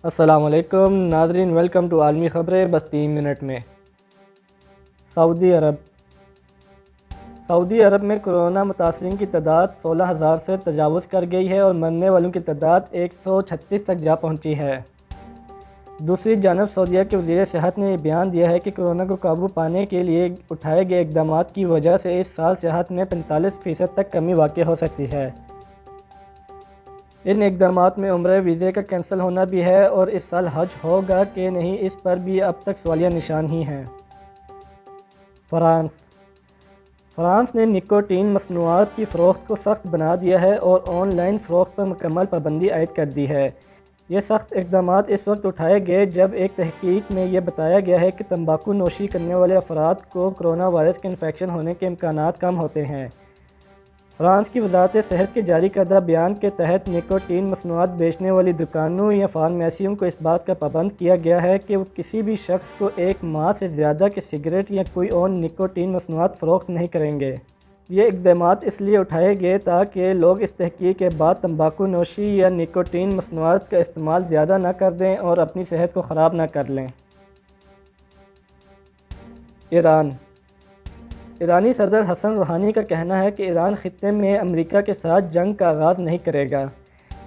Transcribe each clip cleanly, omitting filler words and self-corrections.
السلام علیکم ناظرین، ویلکم ٹو عالمی خبریں بس 3 منٹ میں۔ سعودی عرب میں کرونا متاثرین کی تعداد 16,000 سے تجاوز کر گئی ہے اور مرنے والوں کی تعداد 136 تک جا پہنچی ہے۔ دوسری جانب سعودیہ کے وزیر صحت نے یہ بیان دیا ہے کہ کرونا کو قابو پانے کے لیے اٹھائے گئے اقدامات کی وجہ سے اس سال صحت میں 45% تک کمی واقع ہو سکتی ہے۔ ان اقدامات میں عمرہ ویزے کا کینسل ہونا بھی ہے اور اس سال حج ہوگا کہ نہیں اس پر بھی اب تک سوالیہ نشان ہی ہیں۔ فرانس نے نکوٹین مصنوعات کی فروخت کو سخت بنا دیا ہے اور آن لائن فروخت پر مکمل پابندی عائد کر دی ہے۔ یہ سخت اقدامات اس وقت اٹھائے گئے جب ایک تحقیق میں یہ بتایا گیا ہے کہ تمباکو نوشی کرنے والے افراد کو کرونا وائرس کے انفیکشن ہونے کے امکانات کم ہوتے ہیں۔ فرانس کی وزارت صحت کے جاری کردہ بیان کے تحت نکوٹین مصنوعات بیچنے والی دکانوں یا فارمیسیوں کو اس بات کا پابند کیا گیا ہے کہ وہ کسی بھی شخص کو 1 ماہ سے زیادہ کے سگریٹ یا کوئی اور نکوٹین مصنوعات فروخت نہیں کریں گے۔ یہ اقدامات اس لیے اٹھائے گئے تاکہ لوگ اس تحقیق کے بعد تمباکو نوشی یا نکوٹین مصنوعات کا استعمال زیادہ نہ کر دیں اور اپنی صحت کو خراب نہ کر لیں۔ ایرانی صدر حسن روحانی کا کہنا ہے کہ ایران خطے میں امریکہ کے ساتھ جنگ کا آغاز نہیں کرے گا۔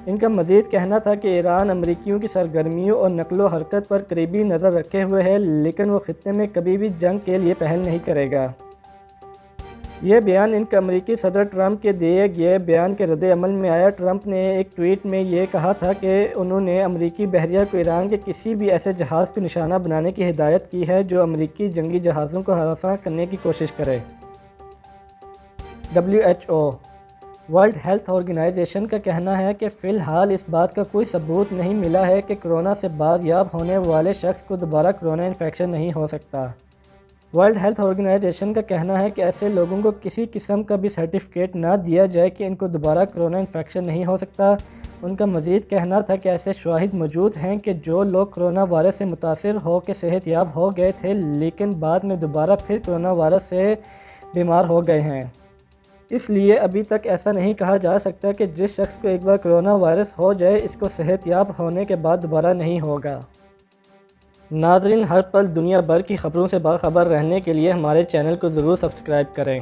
ان کا مزید کہنا تھا کہ ایران امریکیوں کی سرگرمیوں اور نقل و حرکت پر قریبی نظر رکھے ہوئے ہے، لیکن وہ خطے میں کبھی بھی جنگ کے لیے پہل نہیں کرے گا۔ یہ بیان ان کا امریکی صدر ٹرمپ کے دیے گئے بیان کے رد عمل میں آیا۔ ٹرمپ نے ایک ٹویٹ میں یہ کہا تھا کہ انہوں نے امریکی بحریہ کو ایران کے کسی بھی ایسے جہاز کو نشانہ بنانے کی ہدایت کی ہے جو امریکی جنگی جہازوں کو ہراساں کرنے کی کوشش کرے۔ WHO ورلڈ ہیلتھ آرگنائزیشن کا کہنا ہے کہ فی الحال اس بات کا کوئی ثبوت نہیں ملا ہے کہ کرونا سے بازیاب ہونے والے شخص کو دوبارہ کرونا انفیکشن نہیں ہو سکتا۔ ورلڈ ہیلتھ آرگنائزیشن کا کہنا ہے کہ ایسے لوگوں کو کسی قسم کا بھی سرٹیفکیٹ نہ دیا جائے کہ ان کو دوبارہ کرونا انفیکشن نہیں ہو سکتا۔ ان کا مزید کہنا تھا کہ ایسے شواہد موجود ہیں کہ جو لوگ کرونا وائرس سے متاثر ہو کے صحت یاب ہو گئے تھے لیکن بعد میں دوبارہ پھر کرونا وائرس سے بیمار ہو گئے ہیں۔ اس لیے ابھی تک ایسا نہیں کہا جا سکتا کہ جس شخص کو ایک بار کرونا وائرس ہو جائے اس کو صحت یاب ہونے کے بعد دوبارہ نہیں ہوگا۔ ناظرین، ہر پل دنیا بھر کی خبروں سے باخبر رہنے کے لیے ہمارے چینل کو ضرور سبسکرائب کریں۔